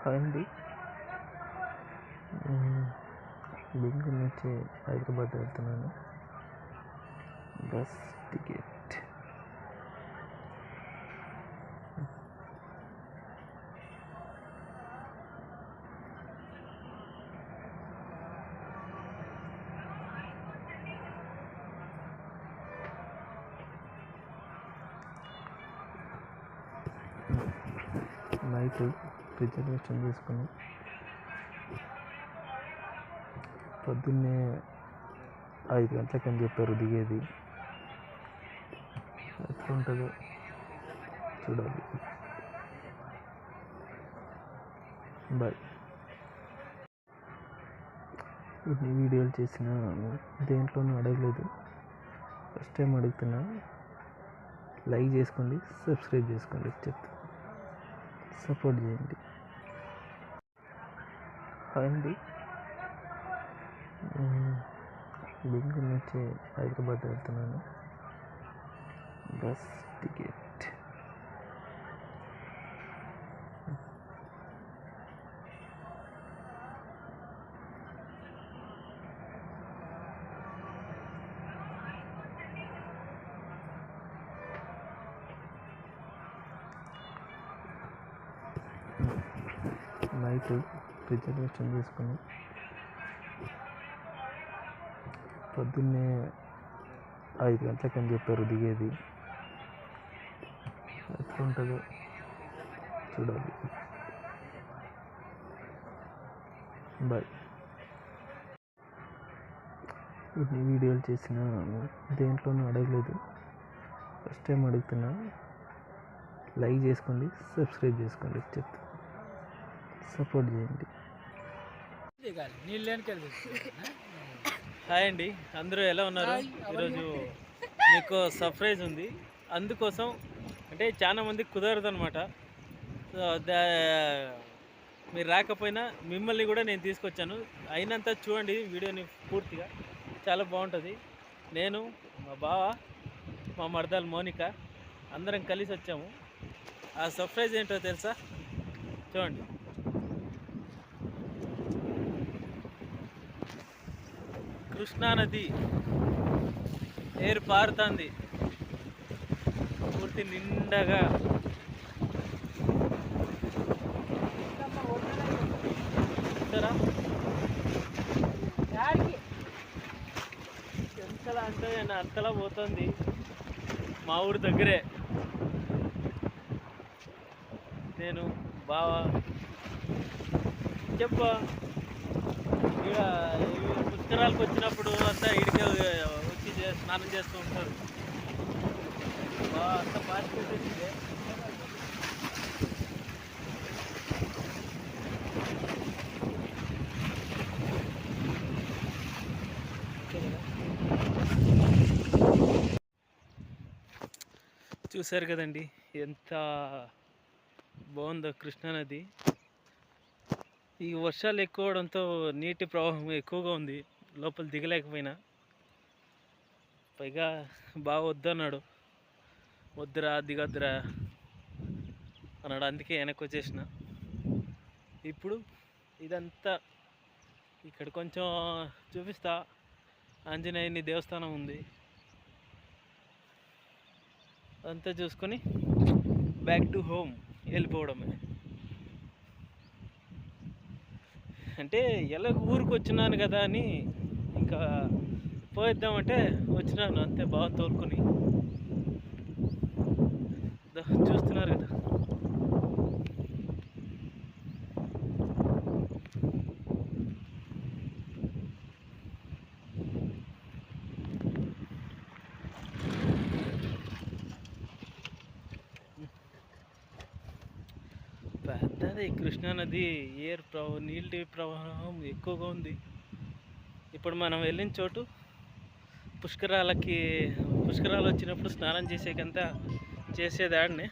Hi అండి. బెంగళూరు నుంచి హైదరాబాద్ వెళ్తున్నాను. బస్ టికెట్ నైట్ రిజర్వేషన్ చేసుకుని పొద్దున్నే 5 గంటలకని చెప్పారు దిగేది. ఎట్లుంటుందో చూడాలి. బాయ్. ఇన్ని వీడియోలు చేసిన దేంట్లోనూ అడగలేదు, ఫస్ట్ టైం అడుగుతున్నా. లైక్ చేసుకోండి, సబ్స్క్రైబ్ చేసుకోండి, చెప్తా సపోర్ట్ చేయండి. హాయ్ అండి. బెంగళూరు నుంచి హైదరాబాద్ వెళ్తున్నాను. బస్ టికెట్ నైట్ రిజర్వేషన్ చేసుకుని పొద్దున్నే 5 గంటలకని చెప్పారు దిగేది. ఎట్లుంటుందో చూడాలి. బాయ్. ఇన్ని వీడియోలు చేసిన దేంట్లోనూ అడగలేదు, ఫస్ట్ టైం అడుగుతున్నా. లైక్ చేసుకోండి, సబ్స్క్రైబ్ చేసుకోండి, చెప్తా సపోర్ట్ చేయండి. హాయ్ అండి, అందరూ ఎలా ఉన్నారు? ఈరోజు మీకు సర్ప్రైజ్ ఉంది. అందుకోసం అంటే చాలా మందికి కుదరదు అనమాట. మీరు రాకపోయినా మిమ్మల్ని కూడా నేను తీసుకొచ్చాను. అయినంత చూడండి వీడియోని పూర్తిగా, చాలా బాగుంటుంది. నేను, మా బావ, మా మరదలు మోనిక అందరం కలిసి వచ్చాము. ఆ సర్ప్రైజ్ ఏంటో తెలుసా? చూడండి. కృష్ణానది ఏరు పారుతుంది పూర్తి నిండగా. చూసారా ఎంతలా అంటే అంతలా పోతుంది. మా ఊరి దగ్గరే నేను, బావ, చెప్ప ఇక పుష్కరాలకు వచ్చినప్పుడు అంతా ఇడికే వచ్చి స్నానం చేస్తూ ఉంటారు. అంత పాసిపోతుంది. చూశారు కదండి ఎంత బాగుందో కృష్ణానది. ఈ వర్షాలు ఎక్కువ అవడంతో నీటి ప్రవాహం ఎక్కువగా ఉంది. లోపల దిగలేకపోయినా, పైగా బాగా వద్దన్నాడు. వద్దురా దిగొద్దురా అన్నాడు, అందుకే వెనక్కి వచ్చేసిన. ఇప్పుడు ఇదంతా ఇక్కడ కొంచెం చూపిస్తా. ఆంజనేయుని దేవస్థానం ఉంది, అంతా చూసుకొని బ్యాక్ టు హోమ్ వెళ్ళిపోవడమే. అంటే ఎలా ఊరికి వచ్చినాను కదా అని ఇంకా పోయిద్దామంటే వచ్చినాను అంతే, బాగా తోలుకొని. చూస్తున్నారు కదా. పెద్దది కృష్ణానది. నీటి ప్రవాహం ఎక్కువగా ఉంది. ఇప్పుడు మనం వెళ్ళిన చోటు పుష్కరాలు వచ్చినప్పుడు స్నానం చేసేకంతా చేసేదాడిని.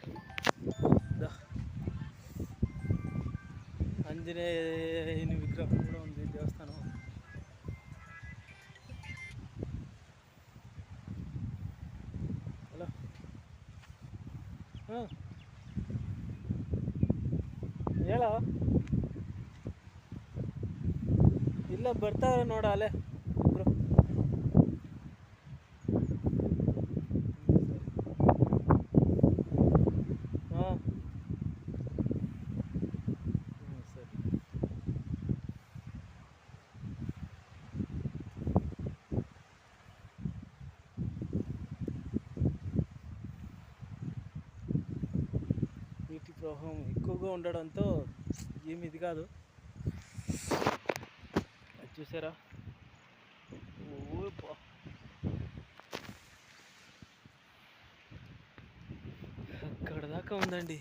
ఆంజనేయుని విగ్రహం కూడా ఉంది, దేవస్థానం. హలో, ಹೇಳೋ ಇಲ್ಲ ಬರ್ತಾವ್ರೆ ನೋಡಾಲೆ ಇಬ್ರು. ಹಾಂ ಸರಿ. నీటి ప్రవాహం ఎక్కువగా ఉండడంతో ఏమి ఇది కాదు. అది చూసారా, అక్కడ దాకా ఉందండి.